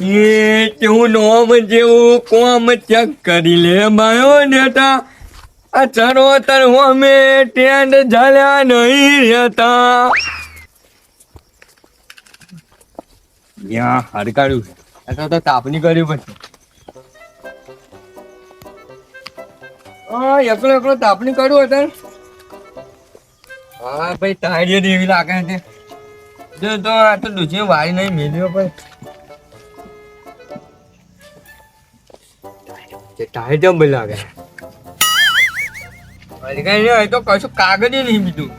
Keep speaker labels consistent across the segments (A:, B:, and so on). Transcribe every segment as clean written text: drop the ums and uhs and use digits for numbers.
A: એ કેવું નોમ જેવું કોમ ચેક કરી લે માયો નેતા આ ચરોતર હોમે ટેન્ડ ઝાલ્યા નહીં રહેતા યા હડકાડ્યું અથવા તો તાપની કર્યું પછી એકલો એકલો તાપની કર્યું હતા હા ભાઈ તાળી દેવી લાગે છે જો તો આ તો દૂધી વાળી નહીં મેલ્યો પણ ટાયર જમ લાગે કઈ નહીં તો કશું કાગળ નહીં બીજું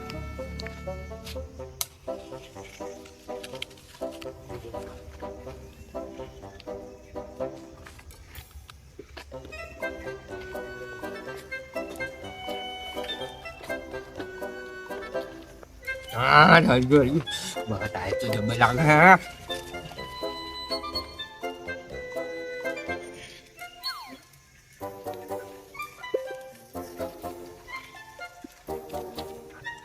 A: હા ઠરજો મારા ટાયર તો જમ લાગે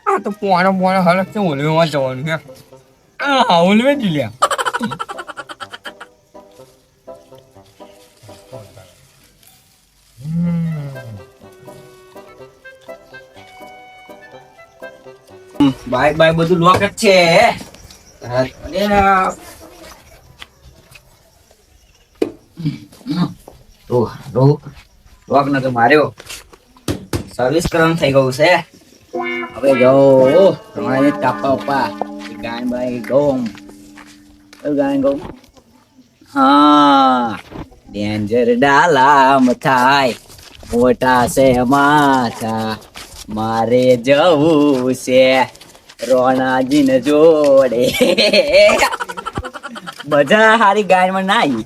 A: હા તો પોણા હલક છે ઓલવેમાં જવાનું છે હા ઓલવે જ લ્યા
B: બાઈક બાઈક બધું લોક જ છે લોક ન તો માર્યો સર્વિસ કરવાનું થઈ ગયું છે હવે જો તમારે કાપા પપ્પા ગાય બાય ગોમ ગાય ગોમ હા ડેન્જર ડાલામ થાય મોટા છે માથા મારે જવું છે રોણાજીને જોડે બધા હારી ગાયમાં નાઈ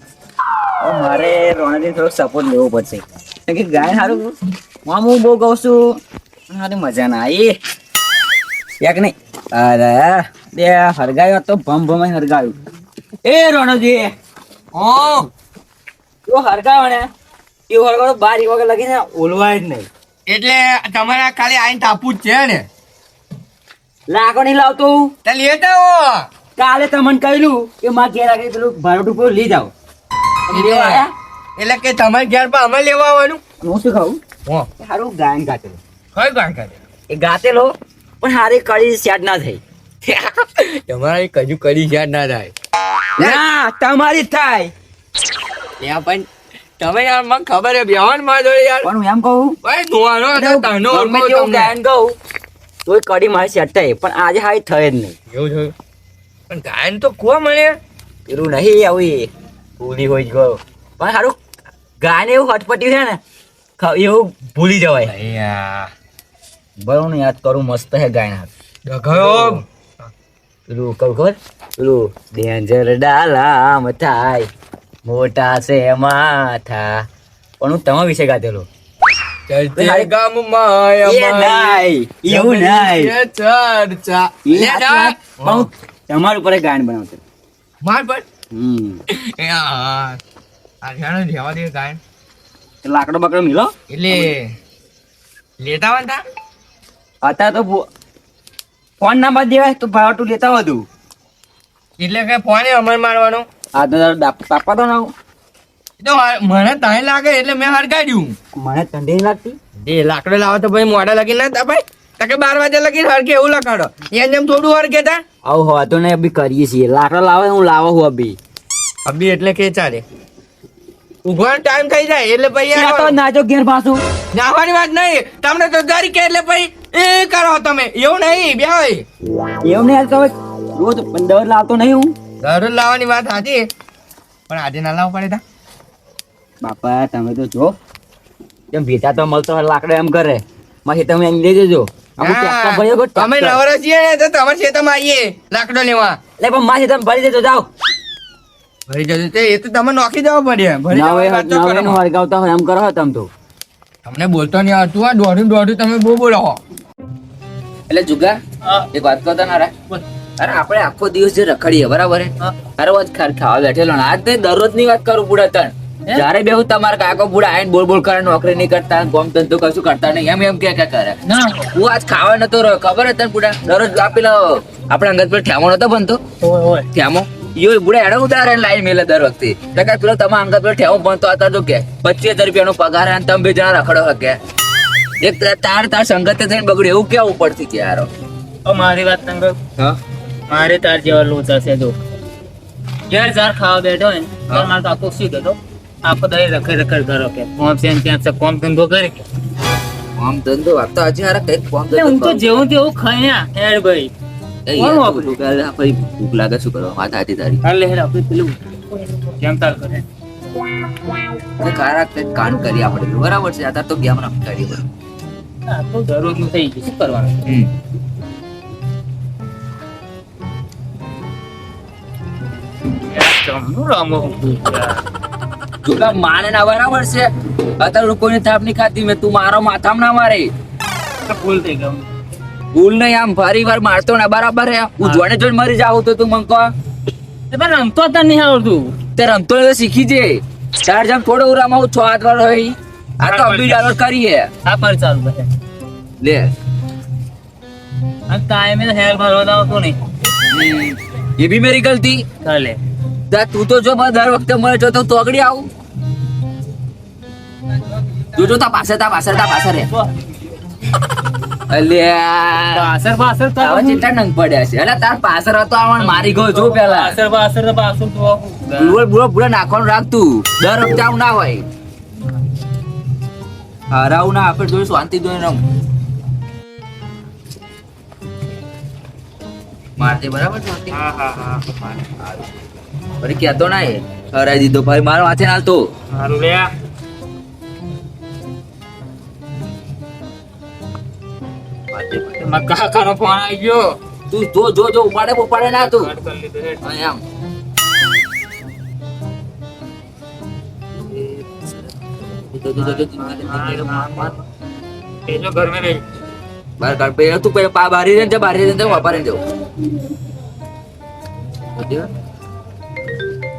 B: મારે રોણાજી થોડોક સપોર્ટ લેવો પડશે કે ગાય સારું હું બહુ કહું છું હારી મજા ના આવી યાક નહીં અરે બે હરગાયો તો ભમ ભમ હરગાયું એ રોણજી ઓ હરગાયો ને એ હરગાયો બારી વગર લગીને ઓલવાય જ નહીં
A: એટલે તમારે ખાલી આઈને તાપવું જ છે ને
B: લાગો નહીં લાવતો
A: તે લેતા હો
B: કાલે તમને કહ્યું કે મારા ઘેર આગળ પેલું ભાડું ઉપર લઈ જાઓ
A: એટલે કે તમારે ઘેર પર અમે લેવા આવવાનું
B: હું શું ખાઉં સારું ગાયન ગાતેલો
A: કઈ ગાય કાઢે
B: એ ગાતેલો પણ હારી કડી સેટ ના થઈ
A: તમારે કજુ કરી છે ના થાય
B: ના તમારી થાય
A: ત્યાં પણ તમે યાર મને ખબર હે બેહન માં જો યાર
B: પણ હું એમ કહું
A: ભાઈ નોનો તનો
B: ગમે તેવું ગાયન ગાઉં તોય કડી મારી સેટ થાય પણ આજે હારી થઈ જ નહીં
A: એવું થયું પણ ગાયન તો કો મળે
B: પેલું નહીં આવું ભૂલી હોય ગયો પણ સારું ગાયને એવું હટપટ્યું છે ને એવું ભૂલી જવાય બરોબર ને યાદ કરું મસ્ત હે ગાયન હાથ
A: ડઘયો
B: પેલું કહું ખબર પેલું ડેન્જર ડાલામ થાય મોટા છે માથા પણ હું તમારા વિશે ગાતેલો
A: ચર્ચા ગામમાં
B: એવું નહીં
A: ચર્ચા
B: તમારા ઉપર ગાયન બનાવતો
A: માર પર એ આ આઠાનો જેવા દે ગાયન
B: લાકડો બકડો મિલો
A: એટલે લેતા વાંતા
B: હતા તો ફોન ના બાદ દેવાય તો ભાડું લેતા વધુ
A: એટલે કે ફોને અમર મારવાનો
B: આ તો તાપા તો ના
A: તો મને તાઈ લાગે એટલે મેં હરગાડ્યું
B: મને ઠંડી લાગતી
A: એ લાકડો લાવો તો ભાઈ મોડા લગી ના તાપાય તો કે 12 વાગે લગી હરકે એવું લખાડો એમ જેમ થોડું હરકે તા
B: આવું હોય તો ને અભી કરીએ છીએ લાકડો લાવે હું લાવો હું
A: અભી એટલે કે ચાલે ઉઘવાનો ટાઈમ થઈ જાય એટલે ભાઈ
B: તો નાજો ઘેર પાછું
A: નાવાની વાત નહીં તમને તો જરી કે એટલે ભાઈ એ કરો તમે એવું નહીં બે હોય
B: એવું નહીં તો રોજ 15 લાવતો નહીં હું
A: દરરોજ લાવવાની વાત સાચી પણ આજે ના લાવવું પડે તા
B: બાપા તમે તો જો જેમ ભેટા તો મળતો હોય લાકડો એમ કરે માથી તમે અહીં લઈ જજો
A: અમે નવરા છીએ ને તો તમારે ખેતરમાં આવીએ લાકડો લેવા
B: એટલે પણ માથી તમે ભરી દેજો જાઓ
A: ભરી જજો તે એ તો તમે નોખી જવા પડે
B: હરગાવતા હોય એમ કરો તમે તો
A: તમને બોલતો નહીં આવતું આ દોઢું તમે બહુ બોલો
B: એટલે જુગા એક વાત કહો તને અરે આપણે આખો દિવસ જે રખડીએ બરાબર અરે વાત ખાવા બેઠેલો ને આજ નહીં દરરોજ ની વાત કરું પૂરા તણ જયારે બે હું તમારા કાકો પૂરા આઈને બોલ બોલ કરે નોકરી નહીં કરતા ગોમ ધંધો કશું કરતા નહીં એમ કે કરે ના હું આજ ખાવા નતો રહ્યો ખબર તને પૂરા દરરોજ આપેલો આપણા અંગત પર ઠ્યામો નતો બનતો ઠ્યામો ઈયો બુડા હેડો ઉતારે લાઈન મેલે દર વખતે ટકા પેલો તમારા અંગત પેલો ઠેવો ભણતો હતા તો કે 25,000 રૂપિયાનો પગાર અને તમે બે જણા રખડો હકે એક તાર સંગતે થઈને બગડ્યું એવું કેવું પડતી છે યાર
C: મારી વાત સંગ
B: હા
C: મારે તાર જેવા લોચા છે જો ઘેર ચાર ખાવા બેઠો હોય ને ત્યારે મારે તો આખો શું કહેતો આખો દહીં રખડ કરો કે કોમ છે ને ત્યાં છે કોમ ધંધો કરે કે
B: આમ ધંધો આપતો હજી હારા કઈક કોમ
C: એટલે હું તો જેવું તેવું ખાઈ હેડ ભાઈ કોણ વાપર્યું?
B: ભૂખ લાગે શું કરવા વાત હતી તારી
C: હાલ હેડ આપણે પેલું કેમ તાર કરે
B: ખારા કઈક કામ કરી આપણે બરાબર છે અત્યારે તો ગેમ રમતા કરીએ
C: આ તો દરરોજનું થઈ ગયું શું કરવાનું જમનું રામો
B: જોકા માને ના બરાબર છે અત્યારે કોઈને થાપ નહીં ખાતી મેં તું મારો માથામાં ના મારે
C: ભૂલ થઈ ગયું
B: ભૂલ નહીં આમ ફરી વાર મારતો ને બરાબર હે હું જોડે જોડે મરી જાવ તો તું મંકો
C: એ પણ રમતો તને નહીં આવડતું
B: તે રમતો હોય તો શીખી જે ચાર જામ થોડો ઉરામાં હું 6 હાથ વાળો હોય આ તો અભી ડાઉનલોડ કરી હે
C: આ પર ચાલુ છે
B: લે
C: અને ટાઈમે હેર ભરવા આવતો નહીં
B: ये भी मेरी गलती
C: ચાલે
B: તું તો જો દર વખતે મળે જો તો તોગડી આવું તું જો તા પાછળ રે અલ્યા
C: પાછળ
B: આવા ચેટલા નંગ પડ્યા છે અલા તાર પાછળ હતો આવણ મારી ગયો જો પેલા
C: પાછળ તો
B: બુડા નાખવાનું રાખ તું દર વખતે આવું ના હોય હરાવું ના આપણે જોઈ શાંતિ જોઈ રમ મારતે બરાબર શાંતિ
C: હા
B: અરે કહેતો ના એ હરાઈ દીધો ભાઈ મારો હાથે નાલતો
C: સારું લે કાકાનો ફોન આવી ગયો
B: તું જો ઉપાડે ના તું
C: કટ કરી લીધો હેડ.
B: હા, એમ
C: એ જો ઘર में રહી
B: બાર કાઢ પે તું પે પા બારી રે બારી રે વાપરે દે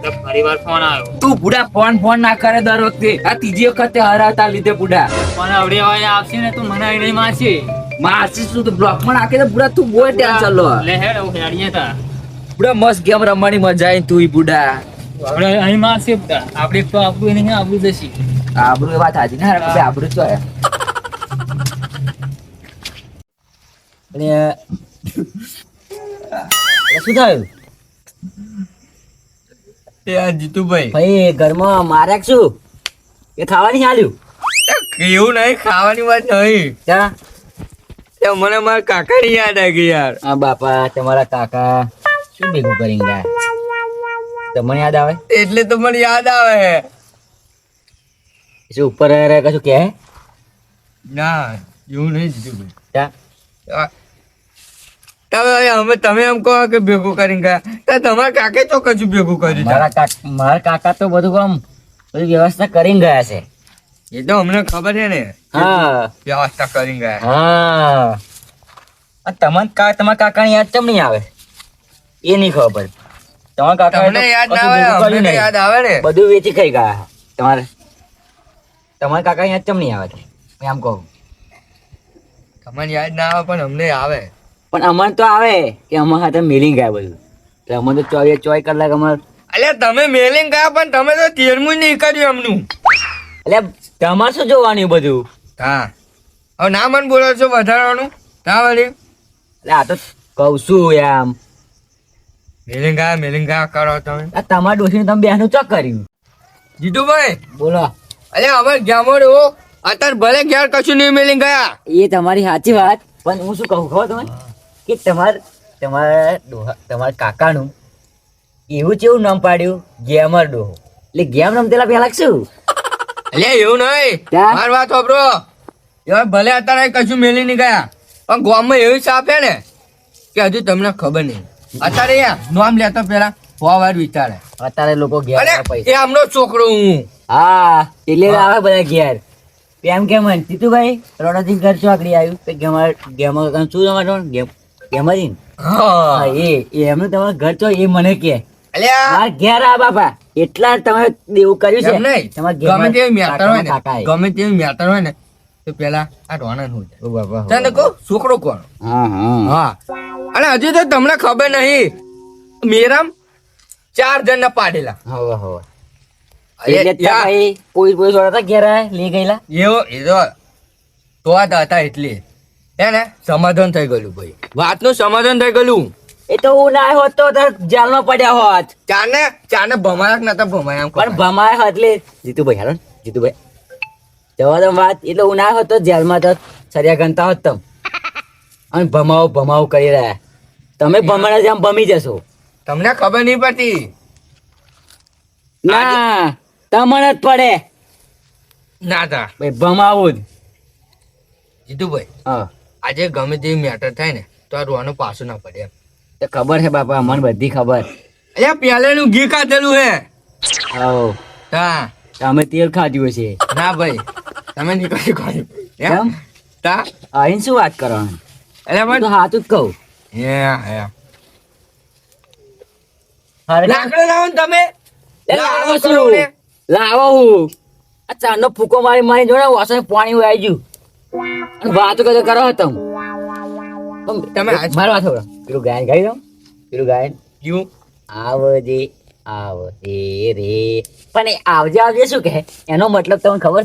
C: તો ફરી વાર ફોન આવ્યો
B: તું બુડા ફોન ના કરે દર વખતે આ ત્રીજી વખતે હરાતા લીધે બુડા
C: ફોન આવડે હોય આવશે ને તું મને અહીં નહીં મારશે
B: માસી શું બ્લોક માં નાખે તો બુડા તું બોય ટેન્શન લો
C: લે હેડ હું હેડીએ તા
B: બુડા મસ્ત ગેમ રમવાની મજા આવી તું બુડા
C: આપણે અહીં મારશે બધા આપણે તો આપણું નહીં આપણું જશી
B: આબરૂ એ વાત હાજી ને આપણે આબરૂ તો હે
D: શું થયું
A: યાર જીતુભાઈ
D: ભાઈ ઘરમાં માર્યા કે શું એ ખાવાની હાલ્યું
A: એવું નહીં ખાવાની વાત નહીં
D: ત્યાં
A: એ મને મારા કાકાની યાદ આવી ગઈ યાર
D: આ બાપા તમારા કાકા શું ભેગું કરી ગયા તમને યાદ આવે
A: એટલે તો મને યાદ આવે
D: શું ઉપર રહે કશું કહે
A: ના એવું નહીં જીતુભાઈ
D: ત્યાં
A: તમે એમ કહો કે ભેગું કરીને ગયા તો તમારા કાકે તો કશું ભેગું કર્યું
D: મારા કાકા તો બધું કામ બધી વ્યવસ્થા કરીને ગયા છે
A: એ તો અમને ખબર છે ને
D: હા
A: વ્યવસ્થા કરીને ગયા
D: હા તમારા કાકાની યાદ કેમ નહીં આવે એ નહીં ખબર પડે તમારા કાકા
A: તમને યાદ ના આવે અમને તો યાદ આવે ને
D: બધું વેચી ખાઈ ગયા તમારા કાકા યાદ કેમ નહીં આવે હું એમ કહું
A: તમને યાદ ના આવે પણ અમને આવે
D: પણ અમર તો આવે કે અમારા હાથે મિલી ગયા બધું એટલે અમે તો 24 કલાક અમાર
A: અલ્યા તમે મેલિંગ ગયા પણ તમે તો 13મું નહીં કર્યું એમનું
D: એટલે તમારે શું જોવાનું બધું
A: હા હવે ના મને બોલો છો વધારવાનું ના વળી
D: એટલે આ તો કહું છું એમ
A: મેલિંગ ગયા કરો તમે
D: આ તમારા ડોશીને તમે બેનું ચોક કર્યું
A: જીતુભાઈ
D: બોલો
A: અલ્યા અમે ગ્યામોડ હો અત્યારે ભલે ઘેર કશું નહીં મેલિંગ ગયા
D: એ તમારી સાચી વાત પણ હું શું કહું ખબર તમે કે તમારા કાકાનું એવું કેવું નામ પાડ્યું ગેમર ડોહો એટલે ગેમ રમતેલા પેલા શું
A: અલ્યા એવું નહીં
D: ક્યાં?
A: મારી વાત સાંભળો એવા ભલે અત્યારે કશું મેલી નહીં ગયા પણ ગામમાં એવી સાપ હે ને કે હજુ તમને ખબર નહીં અત્યારે યાર નામ લેતો પેલા વાર વિચારે
D: અત્યારે લોકો ગેમ
A: અરે
D: પૈસા
A: એ આમનો છોકરો હું
D: હા એટલે જ આવે બધા ઘેર એમ કેમ જીતુભાઈ રણોજી ઘર શું આગળ આવ્યું કે ગેમ શું તમારું ગેમ ગેમરિંગ
A: હા
D: એમનું તમારું ઘર છો એ મને કે
A: અલ્યા
D: મારા ઘેર આ બાપા એટલા જ તમે દેવું કર્યું છે
A: એમ નહીં
D: તમારા
A: ગમે તેવી મેટર હોય ને
D: કાકાએ.
A: ગમે તેવી મેટર હોય ને તો પેલા આ રોણન હોય
D: ઓ બાપા, ઓ
A: તને કહું છોકરો કોણ
D: હા હા
A: હા અને હજુ તો તમને ખબર નહીં મેરામ 4 જણને પાડેલા.
D: હવે હવે
A: અરે
D: એટલે જ તો
A: યાર,
D: ભાઈ પોલીસ વાળા હતા ઘેર આયા, લઈ ગયેલા.
A: એ તો આ હતા એટલે હે ને સમાધાન થઈ ગયેલું ભાઈ, વાતનું સમાધાન થઈ ગયેલું.
D: એ તો હું ના હોત તો તાર જેલમાં પડ્યા હોત.
A: ચાને ભમાયા કે નતા ભમાયા એમ કહો.
D: પણ ભમાય હોત એટલે જીતુભાઈ હાલો ને, જીતુભાઈ જવા દો વાત. એટલે હું ના હોત તો જેલમાં તો સરિયા ગણતા હોત તમ. અને ભમાવો કરી રહ્યા તમે. ભમાડા જેમ ભમી જશો.
A: તમને ખબર નહીં પડતી.
D: ના તમને જ પડે
A: ના તા
D: ભાઈ, ભમાવું જ.
A: જીતુભાઈ,
D: હા
A: આજે ગમે તેવી મેટર થાય ને તો આ રોવાનું પાછું ના પડે એમ.
D: તો ખબર છે બાપા, મને બધી ખબર.
A: અલ્યા પહેલેનું ઘી ખાધેલું હે.
D: આવો
A: હા
D: તમે તેલ ખાધ્યું છે.
A: ના ભાઈ, તમે નીકળી ગયું
D: કેમ?
A: એમ તા
D: અહીં શું વાત કરવાની?
A: અલ્યા
D: હું તો
A: પણ
D: સાચું જ કહું.
A: હે
D: અરે
A: લાકડો લાવો ને તમે.
D: એ લાવો
A: લાકડો
D: છું.
A: કરો ને.
D: લાવો હું. આ ચાંદનો ફૂકો મારી જોડે વાસણ પાણી આવી ગયું. અને વાતો કરો તમે.
A: તમે આજ-
D: મારી વાત સાંભળો. પેલું ગાયન ગાઈ દો. પેલું ગાયન
A: ક્યું?
D: આવજે રે. પણ એ આવજે શું કહે? એનો મતલબ તમને ખબર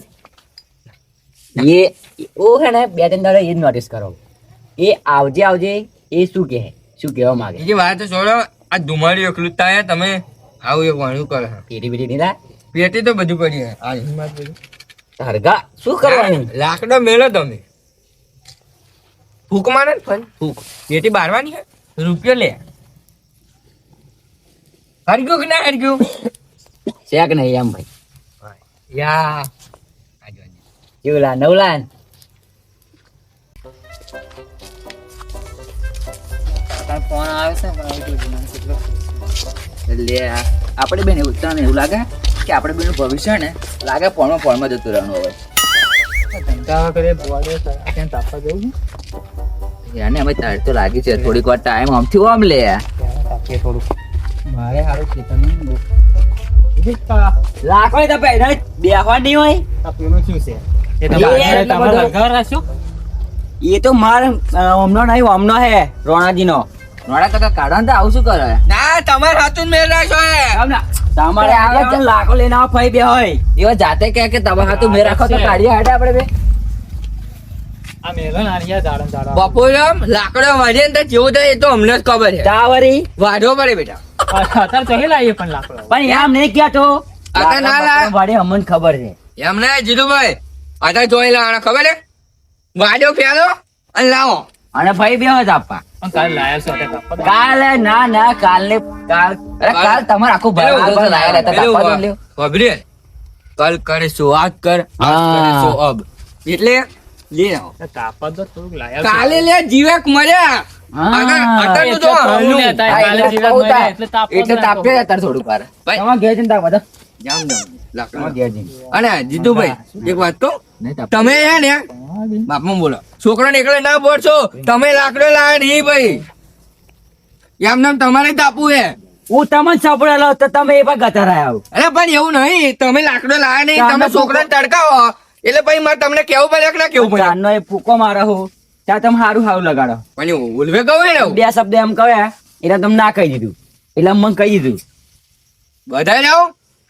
D: છે? ઓ હે ને 2-3 દાડા એ જ નોટિસ કરો. એ આવજે એ શું કહે? શું કહેવા માંગે?
A: બીજી વાત તો છોડો, આ ધુમાડી એકલું જ થાય તમે આવું એક વાણું કરે.
D: પેટી બેટી નહીં લાય?
A: પેટી તો બધું પડી હે. આ હિંમત બધું.
D: હરગા શું કરવાનું?
A: લાકડો મેળો તમે. ફૂક મારે ને ફન ફૂક. પેટી બારવાની હે. રૂપિયો લે. હરગ્યું કે ના હરગ્યું?
D: શેક નહીં એમ ભાઈ.
A: યા
D: કેવું લા? 9 લાન.
C: તારો ફોન આવે છે પણ આવી ગયો મને કેટલો.
B: એટલે આપણે બેન એવું તને એવું લાગે કે આપણે બેનું ભવિષ્ય ને લાગે પોળમાં જતું રહેવાનું હવે.
C: ધંધા કરે બોલે ત્યાં તાપવા જવું
B: યાને અમે તાર તો લાગી છે થોડીક વાર ટાઈમ આમથી આમ લે.
C: ત્યાં તાપીએ થોડું. મારે સારું ખેતરનું
D: લાખો તો પહેલા બેહવા નહીં હોય.
C: પેલું શું છે એ તો
D: એ
C: બાજુ
D: એટલો
C: તમે
D: બધો.
C: લગાવ રાખશો.
D: એ તો માર હમનો નહીં, હમનો હે રોણાજીનો.
B: નોડા કાકા કાઢવા તો આવું શું કરે?
A: ના તમારે હાથું મેળ રાખો હે.
D: તમારે આગળ લાખો લઈને આવો ફઈ બે હોય.
B: એવા જાતે કહે કે તમારા હાથું મેં રાખો તો કાઢીએ હાડે આપણે બે.
C: આ મેલો નારિયા દાડા
A: બપોરે આમ લાકડો વાળીએ ને તો કેવું થાય એ તો અમને જ ખબર છે.
D: તાવરી
A: વાઢવો પડે બેટા.
C: અત્યારે તો લાવીએ પણ લાકડો.
D: પણ એમ નહીં કહેતો.
A: આ ના લા.
D: વાડે અમને ખબર છે.
A: એમને જીતુભાઈ અત્યારે જોઈ લાવવાના ખબર છે. વાડ્યો ફેરો અને લાવો.
D: અને ફઈ બે હોય આપવા.
C: પણ કાલે લાયા છો અત્યારે તાપવા.
D: કાલે ના કાલે કાલ
B: અરે કાલ તમારે આખું ભરવા દો તો લાયા લેતા તાપવા દો લ્યો.
A: ખબરે કલ કરે સો આજ કર આજ કરે સો અબ. એટલે લે આવો.
C: તાપવા તો થોડુંક લાયા
A: કાલે લે જીવેક મર્યા. અત્યારનું તો હલનું.
B: એટલે તાપીએ અત્યારે થોડુંક વાર.
D: તમારે ઘેર જઈને તાપ બધા.
A: જામ જામ લાકડો.
D: તમારે ઘેર જઈને.
A: અને જીતુભાઈ એક વાત કહું,
B: નહીં તાપવા.
A: તમે હે ને બાપમાં બોલો છોકરાને એકલો ના બોલશો. તમે લાકડો લાવે નહીં ભાઈ, એમ નામ તમારે તાપવું હે.
D: હું તમને સાંભળેલો તો તમે એ પણ ગતા રહ્યા.
A: અરે પણ એવું નહીં, તમે લાકડો લાવે નહીં, તમે છોકરાને તડકાવો એટલે ભાઈ મારે તમને કેવું પડે કે ના કેવું પડે?
D: ચાંદનો એ ફૂકો મારો હું ત્યાં તમે સારું લગાડો.
A: પણ એવું ઉલવે કહું ને એવું.
D: 2 શબ્દ એમ કહ્યા એટલે તમે ના કહી દીધું. એટલે મને કહી દીધું.
A: બધા જાઓ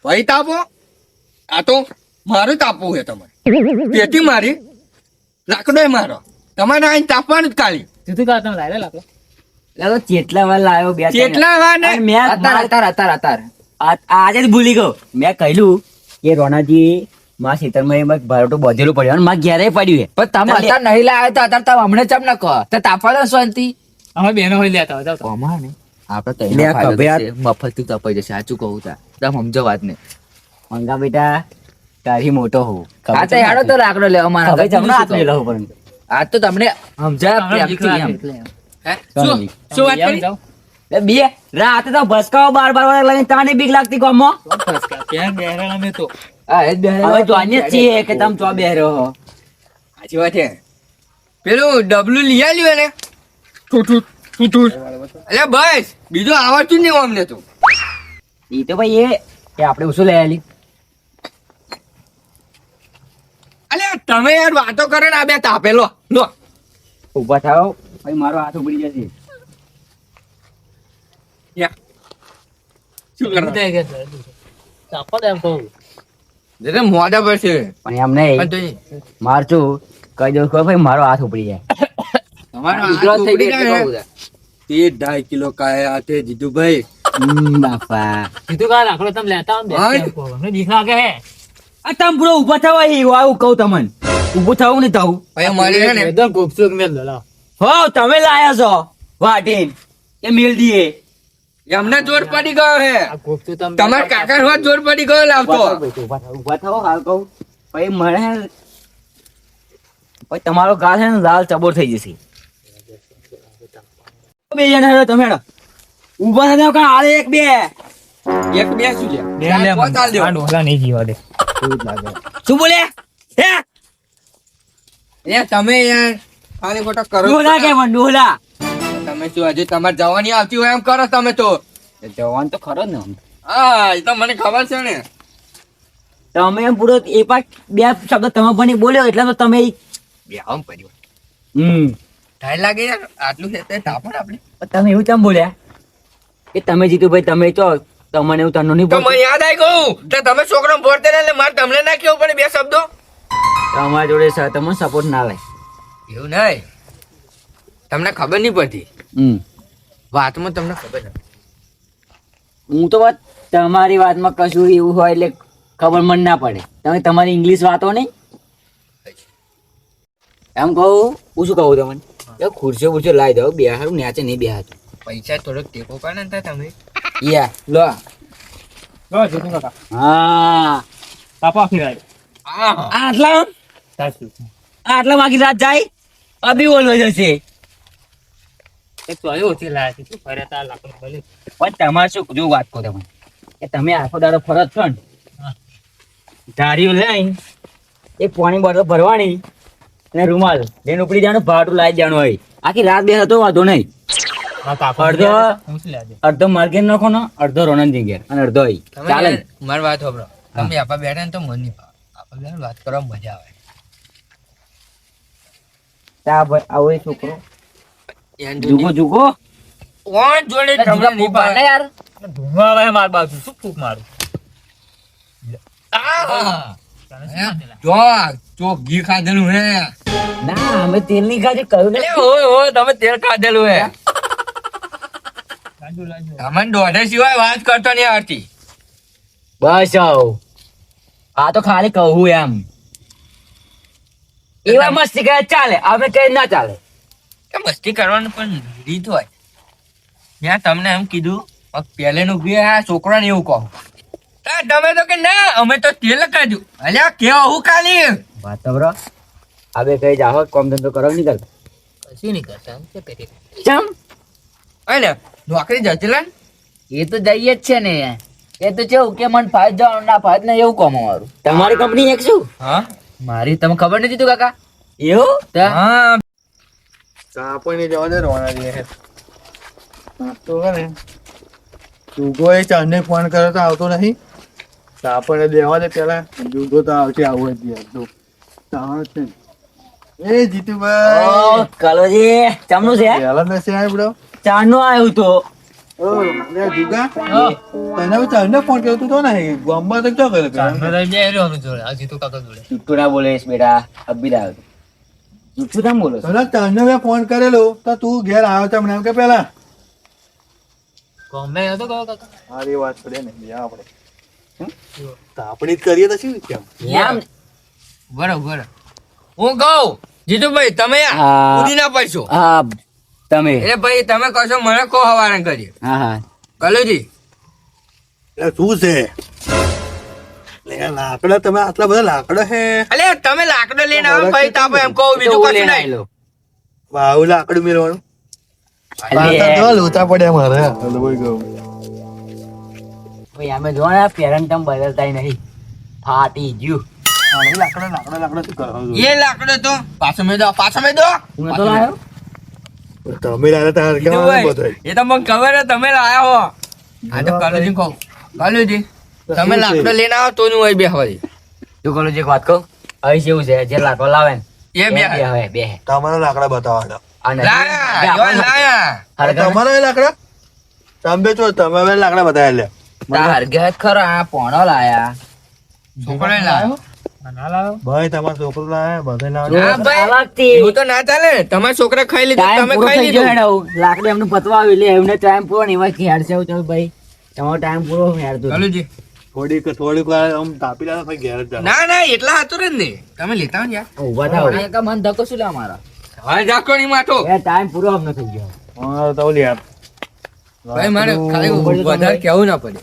A: ભાઈ તાપો. આ તો મારું તાપવું છે તમારે. પેટી મારી લાકડો મારો તમારે અહીં તાપવાનું જ ખાલી.
C: તું કા તમે લાયેલા લાકડો.
D: એટલે તો ચેટલા વાર લાવ્યો 2-3.
A: કેટલા વાર ને
D: અને મેં
B: અત્યારે
D: આજે જ ભૂલી ગયો. મેં કહ્યું કે રોનાજી મારા ખેતરમાં ભરોટો બધેલું પડ્યું અને મારા ઘેરે પડ્યું છે.
B: પણ તમે અત્યારે નહીં લાવ્યા તો અત્યારે તમે હમણાં ચમ ન કહો તો તાપવા દો શાંતિ.
C: અમે બેનો હોય લેતા હોય જાઓ તો.
B: કોમાં ને આપણે તો
D: એટલે
B: એનો
D: આ
B: ફાયદો
D: ખભે
B: છે. મફતથી તપાઈ જશે સાચું કહું તા તમે સમજો વાત ને.
D: મંગા બેટા તારી મોટો હોઉં.
B: આ તો હેડો તો લાકડો લેવા મારા
D: ખબર
B: ઘરથી
D: તમને હાથ
B: શું કહું?
D: મેલો પણ.
B: આ તો તમને સમજાય
C: અમે
B: પ્રેમથી
C: દીકરા
B: એમ.
C: એટલે એમ.
A: હે? શું શું વાત કરી?
C: જાઓ.
D: એ બે રાતે તો ભસકાઓ 12 વાગે લઈને તાને બીક લાગતી ગામમાં.
C: ત્યાં બેહરેલા અમે તો.
B: હા એ જ બેહેલો.
D: હવે તો આને જ છીએ કે તમે ચો બેહરો હો.
A: સાચી વાત છે. પેલું ડબલું લઈ આવ્યું એને ઠૂઠ. એટલે બસ બીજું આવડતું નહીં અમને તો.
D: ઈ તો ભાઈ એ આપણે ઉસો લઈ આલી.
A: અલે તમે યાર વાતો કરો ને આ બે તાપેલો લો.
D: ઊભા થાઓ ભાઈ, મારો હાથ ઉપડી જશે.
A: યા. શું કરો
C: ચાપડ એમ કહું
A: એટલે મોઢા પર છે
D: પણ એમ નહીં
A: પણ તોય
D: મારચું કહી દઉં કે ભાઈ મારો હાથ ઉપડી જાય
A: તમારો
B: ઉઘરાત
A: હાથ
B: થઈ
A: ઉપડી
B: ગઈ
A: જાય
B: એટલે
A: ને. તે 2.5 કિલો કાયા હાથે જીતુભાઈ
D: બાપા
C: કીધું કા રાખડો તમે લેતા આવો ને
A: હા.
C: બેસી એમ કહું. અમને બીક લાગે હે
D: આ તમે પૂરો ઊભા થવા આવું કહું તમને ઊભું થવું નહીં થવું
A: અહીંયા મારી છે ને
C: એકદમ ખૂબસૂરત મેલ લો
D: હો તમે લાયા છો વાટીન એ મેલ દીએ
A: એમને જોર પડી ગયો હે
C: આ ખૂબસૂરત તમે
A: તમારા કાકા હોત જોર પડી ગયો લાવતો
D: ઊભા થાઓ હાલ કહું પછી મને પછી તમારો ગાલ છે ને લાલ ચબોર થઈ જશે બે જણા હેડો તમે હેડો ઊભા થતા કાં હાલે એક બે
A: એક બે શું છે
C: લે
A: ચાલ, પોત આલ દ્યો.
C: આ ડોલા નહીં જીવા દે
D: શું બોલે હે
A: એ તમે યાર ખાલી ખોટા કરો છો.
D: ડોલા કે પણ ડોલા
A: તમે શું હજુ તમારે જવાની આવતી હોય એમ કરો તમે તો
D: જવાન તો ખરો જ ને
A: હા એ તો મને ખબર છે ને
D: તમે એમ પૂરો એ પાક બે શબ્દ તમે પણ બોલ્યો એટલે તો તમે
A: બે આમ પડ્યું ટાઈમ લાગે યાર આટલું છે તે તાપણ આપણે
D: તમે એવું કેમ બોલ્યા કે તમે જીતું ભાઈ તમે ચો તમને એવું તનો નહીં
A: તો
D: બોલતો
A: મને યાદ આવી ગયું કે તમે છોકરો ભરતે ને એટલે મારે તમને ના કેવું પડે બે શબ્દો
D: તમારા જોડે તમને સપોર્ટ ના લે
A: એવું નહીં તમને ખબર નહીં પડતી વાતમાં તમને ખબર નથી
D: હું તો વાત તમારી વાતમાં કશું એવું હોય એટલે ખબર મને ના પડે તમે તમારી ઇંગ્લિશ વાતો નહીં એમ કહું હું શું કહું તમને એ ખુરશીઓ બુરશીઓ લાવી દો બે હારું નેચે નહીં બે હાથ
A: પૈસા થોડોક ટેકો કરે ને તમે
D: યા લો
C: લો જીતું કાકા
D: હા
C: પાપા ફિરાય
D: આટલા
C: સાચું
D: આટલા વાગી રાત જાય અભી બોલવા જશે
C: એક તો આવ્યો ઓછી લાયા છે શું ફરે તાર લાકડું ભલે
D: પણ તમારે શું જો વાત કહો તમે કે તમે આખો દાડો ફરજ છો ને ધારીઓ લઈને એક પાણી બોટલ ભરવાની અને રૂમાલ લઈને ઉપડી જવાનું ભાડું લાવી જવાનું હોય આખી રાત બે હતો વાંધો નહીં
C: હા કાકા
D: અડધો-
C: હું શું લેજે
D: અડધો માર્કેટ નાખો ને અડધો રોનનજી ઘેર અને અડધો અહીં
A: તમે
D: ચાલે
A: યાર મારી વાત સાંભળો તમે આપા બેઠા ને તો મન નહીં ફાવે આપા બેઠા વાત કરવામાં મજા આવે
D: તા ભાઈ આવો એ છોકરો
A: એન
D: જુગો જુગો
A: કોણ જોડે તમને નહીં ભાવે?
D: યાર
C: ધૂમા આવે માર બાજુ શું ફૂક મારું
A: આ! જો ચોક ઘી ખાધેલું હે
D: ના અમે તેલ ની ખાધી કહ્યું ને
A: અલે હોય હોય તમે તેલ ખાધેલું હે
C: લાજુ લાજુ
A: તમને દોઢે સિવાય વાત કરતો નહીં આવડતી
D: બસ આવ આ તો ખાલી કહું એમ એવા મસ્તી કરે ચાલે અમે કઈ ના ચાલે
A: કે મસ્તી કરવાનું પણ રીત હોય મેં તમને એમ કીધું પહેલેનું ઉભી આ છોકરાને એવું કહો તમે તો કે ના અમે તો તેલ કાઢ્યું અલ્યા કેવા હું ખાલી
D: વાત તો બરો અબે કઈ જાહો કોમ ધંધો કરો નહીં કરતો
C: કશું નહીં કરતા હું શું કરીએ
D: ચમ
A: અલે નોકરી જતી
B: એ તો જઈએ જ છે ને એ તો કેવું કે મને ફાયદ જવાનું ના ફાયદ ને એવું કામ અમારું
D: તમારી કંપની એક શું
A: હા
B: મારી તમને ખબર નથી તું કાકા
D: એવું
B: તા?
A: હા
E: આપણને જવા દે રોણા દે તો હે ને જુગો એ ચાંદને ફોન કર્યો તો આવતો નહીં તો આપણને દેવા દે પેલા જુગો તો આવશે આવું જ યાર તો તાણ છે એ જીતુભાઈ
D: કલોજી ચમનું છે
E: પેલા મેસેજ આવ્યો બડો
D: ચારનો આવ્યું તો
E: ઓ લે જુગા તને હું ચાંદને ફોન કર્યો તું તો નહીં ગામમાં તો ક્યાં કર્યો
C: ચાંદનો તો બે રહ્યો જોડે આ જીતુ કાકા જોડે
D: જુઠ્ઠું ના બોલેશ બેટા અબ્બી દાવ જુઠ્ઠું કેમ બોલો
E: તને ચાંદને મેં ફોન કરેલો તો તું ઘેર આવ્યો છે મને એમ કે પેલા
C: ગમે હતો કયો કાકા
E: સારી વાત પડે ને યા આપણે તો આપણે જ કરીએ તો શું કેમ
D: એમ
A: બરોબર હું કહું જીતુભાઈ તમે
D: હા.
A: ઉડી ના પડશો
D: હા તમે
A: એટલે ભાઈ તમે કશો મને કહો હવારે કરીએ
D: હા હા
A: કલુજી
E: એટલે શું છે લે, લાકડા તમે આટલા બધા લાકડા હે
A: અલે તમે લાકડો લઈને આવો ભાઈ તાપો એમ કહું બીજું
D: તો
A: કશું
D: લઈને
A: નહીં
D: આયેલો.
E: આવું લાકડું મેળવાનું
D: અલે,
E: લોચા પડ્યા મારે એટલે બોલ કહું.
D: ભાઈ અમે જો ને પેરેન્ટ તમ બદલતાય નહીં ફાટી ગયું
E: આને લાકડા લાકડા લાકડા શું કરો છો?
A: એ લાકડો તો પાછો મેં દો
D: હું નતો લાયો
E: તમે લાયા તા કેમ
A: જીતુભાઈ,
E: બધાય?
A: એ તો મને ખબર હે તમે લાયા હો આ તો કલુજી કહું કલુજી તમે લાકડો લઈને આવો તો નું હોય બે હવે
D: જો કલો જે વાત કહું અહીં જેવું છે જે લાકડો લાવે ને
A: એ બે
D: હવે બે
E: તમારા લાકડા બતાવો
D: અને
A: લાયા જો લાયા
D: હરગર
E: તમારા એ લાકડા તમે છો તમે હવે લાકડા બતાવ્યા લે
B: તાર ગયા ખરો આ પોણો લાયા
A: છોકરો લાવ્યો
C: ના લાવો
E: ભાઈ તમારો છોકરો લાવે બધે લાવે
A: ના ભાઈ
D: આવાગથી.
A: એવું તો ના ચાલે ને તમારા છોકરા ખાઈ લીધું
D: ટાઈમ
A: તમે
D: પૂરો
A: ખાઈ
D: થઈ ગયો
A: લીધું
D: હેડો. લાકડી એમનું પતવા આવ્યું એટલે એમને ટાઈમ પૂરો ને એમાં હેડ છે તો ભાઈ તમારો ટાઈમ પૂરો હેડતું.
A: ચાલુજી
E: થોડીક વાર આમ તાપી લાવે પછી ઘેર જ જાવ.
A: ના ના એટલા હતું જ ને તમે લેતા આવો ને યાર
D: ઊભા થાઓ.
B: કાકા મન ધક્કો શું લા મારા
A: હાલ જાકો ની માટો
D: એ ટાઈમ પૂરો અમને થઈ ગયો.
E: હા તો લે
A: ભાઈ મારે ખાલી વધારે કેવું ના પડે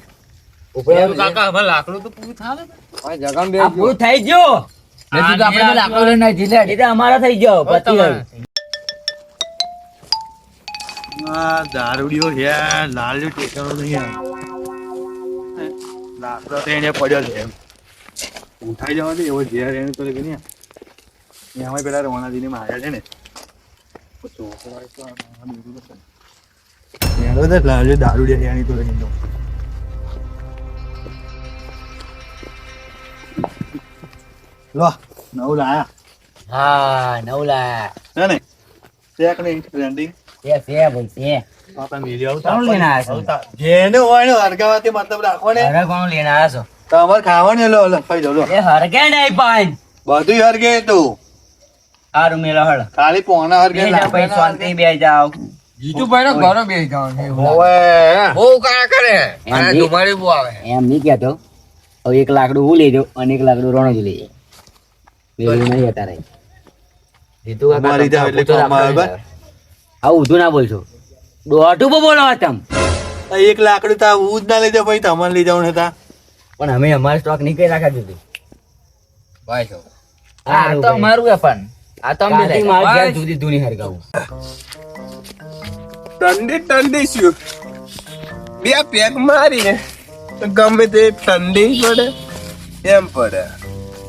C: એવું કાકા હવે લાકડું તો પૂરું થાલે ને.
A: ભાઈ જગામ બે
D: આ પૂરું થઈ ગયો.
B: નથી તો આપણે તો લાકડો લઈને આવી જઈએ.
D: એ તો અમારો થઈ ગયો પતી ગયું.
E: આ દારૂડિયો છે લાલ્યો ટેકાનો નહીં આ. લાકડો તો એને પડ્યો છે એમ ઉઠાઈ જવા દે એવો ઝેર એને તો કે નહીં એમાં પેલા રવાનાજીને માર્યા છે ને છોકરા તો આ બીજું તો છે. એનો તો લાલ્યો દારૂડિયા એની તો લઈને લો નવ લાયા
D: હા નવલા
E: છે ને ચેક નહીં ટ્રેન્ડિંગ
D: છે ભાઈ છે.
E: પાપા મેલી
D: કોણ લઈને આવ્યા છો?
E: જેને હોય ને હરગાવાથી મતલબ રાખો ને
D: અરે કોણ લઈને આવ્યા છો?
E: તમારે ખાવાનું લો લો ખાઈ જાઓ લો
D: એ હરગે નહીં પણ
E: બધું હરગે તું
D: સારું મેલો હળ.
E: ખાલી પોણા હરગે
D: એ જા ભાઈ શાંતિ બે જાઓ.
A: જીતુભાઈ નો ઘરો બે જવાનું
E: ઓવે
A: બહુ કાયા કરે અને
D: એમ
A: ધુમાડી બહુ આવે
D: એમ નહીં કહેતો. હવે એક લાકડું હું લેજો અને એક લાકડું રોણો જ લેજે. વેલું નહીં અત્યારે. જીતુ કાકા
E: અમારી જાવ એટલે
D: પૂછો
E: કામ આવે
D: રાખો ને. આવું ઊંધું ના બોલશો. દોઢું બહુ બોલો તમ.
E: એક લાકડું તા હું જ ના લઈ જાવ ભાઈ તમારે લઈ જવાનું હતા
D: પણ અમે અમારો સ્ટોક નહીં કરી રાખા દીધું.
A: ભાઈ છો
B: આ તો અમારું હે પણ આ તો અમે
D: કાંથી
B: લઈ
D: મારે
A: ભાઈ.
D: ઘેર સુધી ધૂની હરગાવું.
F: ઠંડી શું બે પેક મારીએ તો ગમે તે ઠંડી પડે એમ પડે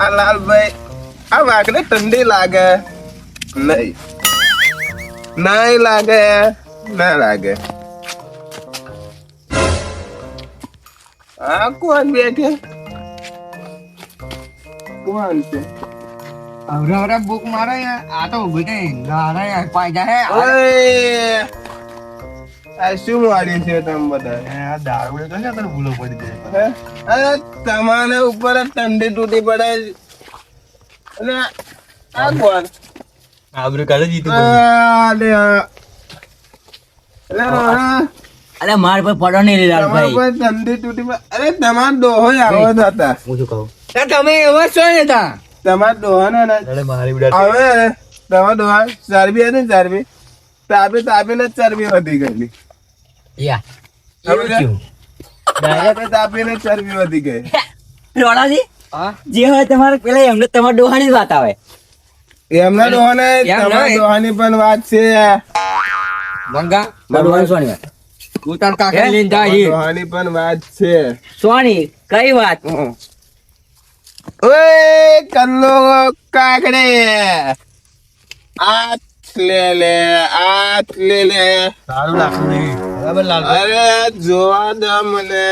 F: આ લાલભાઈ આ વાઘને ઠંડી લાગે નહીં નહીં લાગે ના લાગે આ કોણ બેઠે કોણ છે
A: અવરે અવરે બુક મારે યાર આ તો ઉભી થઈ નારા યાર પાઈ જાય
F: ઓય આ શું વાળી છે તમે બધા
E: આ દારૂ તો છે તને ભૂલો પડી જાય
F: હે? અરે તમારે ઉપર જ ઠંડી તૂટી પડે અને આ કોણ
E: આબરૂ કાલે જીતું
F: અલે રોહા,
D: અલે માર પર પડો નહીં રે
F: તમારા
D: લાલભાઈ.
F: પર ઠંડી તૂટી પડે. અરે તમારા ડોહો આવો જ હતા
D: હું શું કહું?
A: તમે એવા છો ને તા
F: તમારા ડોહાનો ને
E: અરે મારી બિડા
F: હવે તમારા ડોહા ચરબી હતી ને ચરબી તાપીને જ ચરબી વધી ગયેલી
D: યા
F: એવું છે?
D: કેવું? Direct
F: તાપીને જ ચરબી વધી ગઈ
D: રોડાજી
A: હા
D: જે હોય તમારે પેલા એમને તમારા ડોહાની જ વાત આવે.
F: એમના ડોહાને
A: એમ
F: તમારા
A: નહીં.
F: ડોહાની પણ વાત છે
A: મંગા
D: મારા ડોહાની સોની વાત.
A: તું તાર કાકા લઈને જા ઈ.
F: ડોહાની પણ વાત છે
D: સોની કઈ વાત?
F: ઓય કલ્લો કાકડે આથ લે
E: સારું લાકડું નહીં બરાબર લાલ
F: અરે જોવા દે મને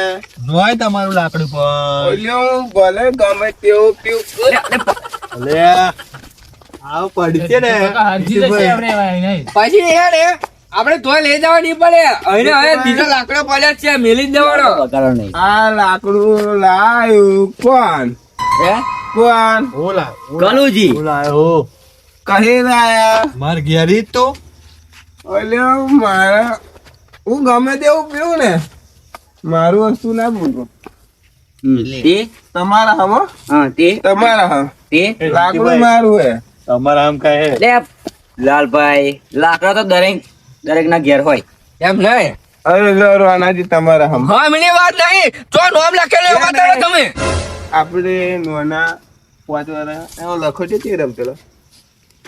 E: જોય તમારું લાકડું પણ
F: ઓલ્યો હું ભલે ગમે તેવું પીવું
E: અલે આવ પડી છે ને
C: હરજી તો છે આપણે એવા નહીં.
A: પછી યાર એ આપણે તોય લઈ જવા નહીં પડે અહીં હવે બીજા લાકડા પડ્યા જ છે મેલી જ દેવાનો
D: વગાડો નહીં.
F: આ લાકડું લાયું કોણ
A: હે
F: કોણ
E: ઓલા
D: કલુજી
E: ઓલા હો
F: કહી લાયા
E: માર ઘેરી જ તો
F: ઓલ્યો મારા હું ગમે તેવું પીવું ને મારું વસ્તુ ના પૂછું
D: તે
F: તમારા હમો
D: હા તે
F: તમારા હમ
D: તે
F: લાકડું મારું હે
E: તમારા આમ કહે
D: લે લાલભાઈ લાકડા તો દરેક ના ઘેર હોય.
A: એમ નહીં
F: અરે લો રોનાજી તમારા હમ
A: હા મને વાત નહીં તો નોમ લખેલો એ વાત કરો તમે
F: આપણે નોના 5 વર્ષ એવો લખો છે તે રમતેલો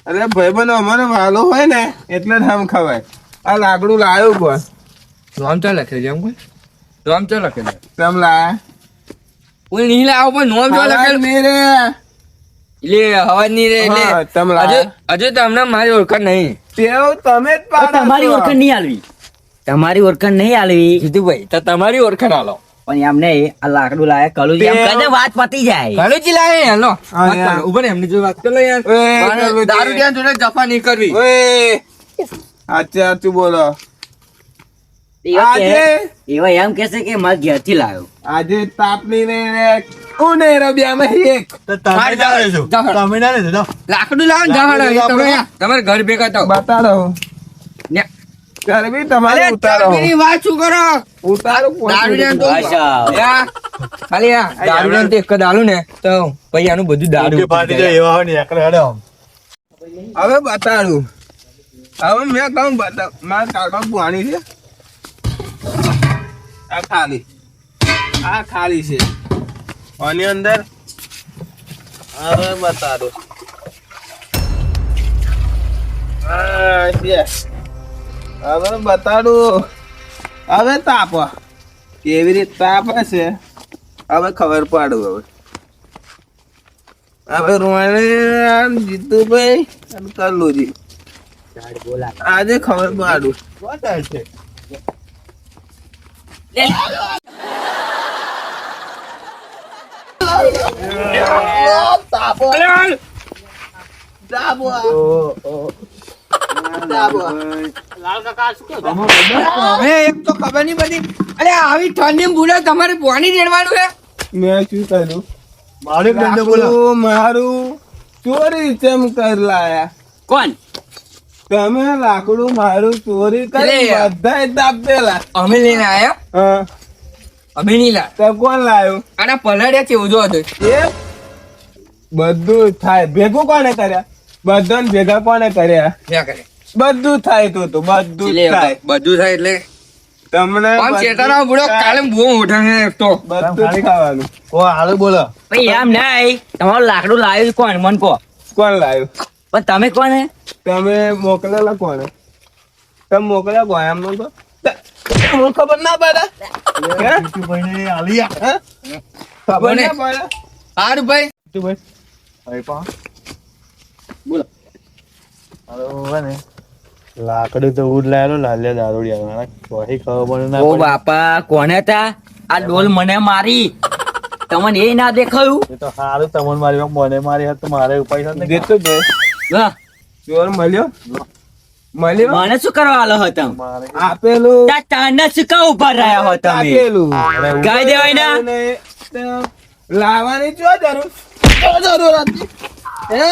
F: અરે ભાઈબંધો અમારો વાલો હોય ને એટલે જ આમ ખવાય આ લાકડું લાવ્યું કોણ
A: નોમ ચા લખે છે એમ કોઈ નોમ ચા લખે છે
F: તમ લાયા
A: કોઈ નહીં લાવો પણ નોમ ચા લખેલું
F: મેરે
A: એટલે હવા નહીં રે
F: હા,
A: એટલે
F: તમ
A: હજુ
F: લાયા
A: હજુ તમને મારી ઓળખાણ નહીં
F: તેઓ તમે જ
D: તો
F: પાડો
D: તમારી
F: છો.
D: ઓળખાણ નહીં આલવી. તમારી ઓળખાણ નહીં આલવી
A: જીતુભાઈ તો તમારી ઓળખાણ આલો
D: પણ એમ નહીં આ લાકડું લાયા કલુજી એમ કહી દે વાત પતી જાય.
A: કાલુજી લાવે હાલો
F: હા,
A: વાત
F: યાર.
A: કરો. ઉભો રહે, એમની જોડે વાત કરો યાર
F: એ,
A: મારે
F: કાલુજી.
A: દારૂ ત્યાં જોડે જફા નહીં કરવી
F: ઓય સાચું સાચું બોલો
D: એવા
F: આજે
D: કે- એવા એમ કહેશે કે મારા ઘેરથી લાવ્યો.
F: આજે તાપની ને હું ને રબિયામાં એક
E: તો તમે ના લેજો.
A: જાઓ.
E: તમે ના લેજો, જાઓ.
A: લાકડું લાવો ને જવાનો. એ તમે તમારે ઘર ભેગા થાઓ.
F: બતાડો
A: ને
F: ગરબી તમારે
A: અરે
F: ઉતારો
A: ચરબીની વાત શું કરો?
F: ઉતારો
A: દારૂડિયાને તો
D: ભાષા.
A: યા, ખાલી આ દારૂડિયાને તો એક જ આલું ને તો પછી આનું બધું દારૂ
E: કે ફાટી જાય એવા હોય ને એકલા હેડો આમ.
F: હવે બતાડું હવે મેં કહું બતા મારા કાકા પાણી છે આ ખાલી છે આની અંદર હવે બતાડું હા છે હવે બતાડું હવે તાપ કેવી રીતે તાપ છે હવે ખબર પાડું હવે રોવાણે જીતુભાઈ અને કલ્લુજી આજે ખબર પાડું
E: કોણ જાય છે?
A: હવે એક તો ખબર નહીં પડી. અરે આવી ઠંડી બુડે તમારે પાણી રેડવાનું છે?
F: મેં શું કર્યું
E: મારે એક ધંધો બોલો.
F: લાકડું મારું ચોરી ચમ કર લાયા
D: કોણ?
F: તમે લાકડું મારું ચોરી કરી
A: એટલે
F: બધાય દાબેલા
A: અમે લઈને આયા
F: હા
A: અમે નહીં લા
F: તો કોણ લાવ્યું
A: આના પલળ્યા કેવું જો હતું
F: એ બધું થાય ભેગું કોને કર્યા બધાને ભેગા કોને કર્યા
A: ક્યાં કરે
F: બધું થાય તો બધું જ થાય
A: બધું થાય એટલે
F: તમને
A: આમ
F: બધું
A: ચેતના બુડો
F: થાય.
A: કાલે બહુ મોટા છે એક તો
F: બધું જ ખાવાનું
E: ઓ હાલો બોલો.
D: ભાઈ એમ નહીં, તમારું લાકડું લાવ્યું કોણ મન કહો.
F: કોણ લાવ્યું
D: પણ તમે કોણ હે?
F: તમે મોકલેલા કોને તમે મોકલ્યા કોણ એમ તો તમને ખબર ના પડે હે?
E: જીતુભાઈને આલી આ.
F: હે? ખબર
A: કોને?
F: ના પડે
A: સારું ભાઈ
E: જીતુભાઈ, હવે પણ. હાલો, હવે ને લાકડું તો ઉડ લાયેલો લાલ્યા દારૂડિયા કોઈ ખબર ના
D: ઓ
E: પડી.
D: બાપા કોને તા આ ડોલ મને મારી, તમને એ ના દેખાયું?
E: એ તો સારું તમને મારી મને મારી હોત તો મારે ઉપાય નથી.
F: દેતો ભાઈ
D: વાહ,
F: ચોર મળ્યો
D: મને શું કરવા આલો હો તમે?
E: મારે
F: આપેલું
D: તા તાને શું કા ઉભા રહ્યા હો તમે?
F: આપેલું
D: ગાય દેવાય ના?
F: અને તો લાવવાની શું જરૂર હતી હે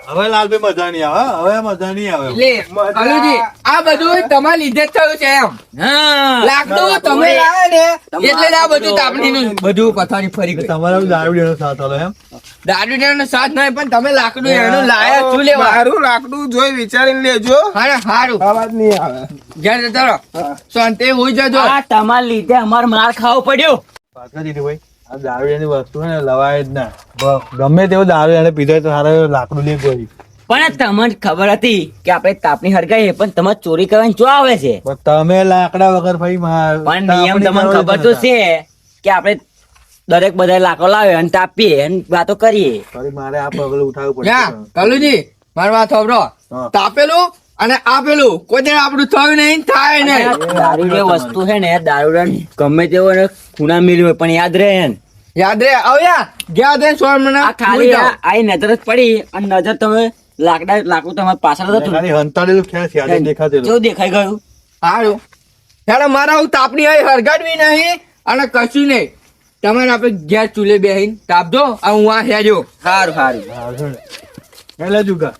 E: હવે લાલભાઈ મજા નહીં આવે, હવે મજા નહીં આવે.
A: એટલે કલુજી આ બધું તમારા લીધે જ થયું છે એમ
D: હા,
A: લાકડું તમે લાવ્યા ને એટલે જ આ બધું તાપણીનું બધું પથારી ફરી ગઈ
E: તમારે દારૂડિયાનો સાથ હાલો એમ.
A: દારૂડિયાનો સાથ નહીં પણ તમે લાકડું એનું લાયા શું લેવા
F: મારું લાકડું જોઈ વિચારીને લેજો
A: હારે હારું
F: અવાજ નહીં આવે
A: જ્યાં જતા રહો શાંતિ હોઈ જજો
D: આ તમારા લીધે અમાર માર ખાવો પડ્યો.
E: પાછા જીતુભાઈ, આ દારૂડિયાની વસ્તુ છે ને લવાય જ ના. ગમે તેવો દારૂ એને પીધો હોય તો સારા લાકડું લે ગઈ.
D: પણ તમને ખબર હતી કે આપણે તાપણી હરગાઈએ પણ તમે ચોરી કરવાની ચો આવે છે?
E: પણ તમે લાકડા વગર ભાઈ
D: પણ નિયમ તમને ખબર તો છે કે આપણે દરેક બધા લાકડો લાવે અને તાપીએ અને વાતો કરીએ.
E: ફરી મારે આ પગલું ઉઠાવવું
A: યા
E: પડશે.
A: કલુજી મારી વાત સાંભળો
E: હા.
A: તાપેલું અને આપેલું કોઈ દિન આપણું થયું નહીં થાય નહીં
D: દારૂ જે વસ્તુ છે ને દારૂ ગમે તેવો ને ખૂણા મિલ્યું હોય પણ યાદ રહે ને.
A: યાદ રે આવ્યા ગયા દે સોળ મહિના
D: આ ખાલી આ નજર જ પડી અને નજર તમે લાકડું તમારે પાછળ હતું
E: ખાલી હંતાડેલું ખેર છે, આજે દેખાતેલું.
D: કેવું દેખાઈ ગયું?
A: સારું હેડો મારા હું તાપણી હોય હરગાડવી નહીં અને કશું નહીં તમારે આપણે ઘેર ચૂલે બેહીને તાપજો અને હું આ હેડ્યો
D: સારું સારું.
E: હા, જો ને. એટલે જુગા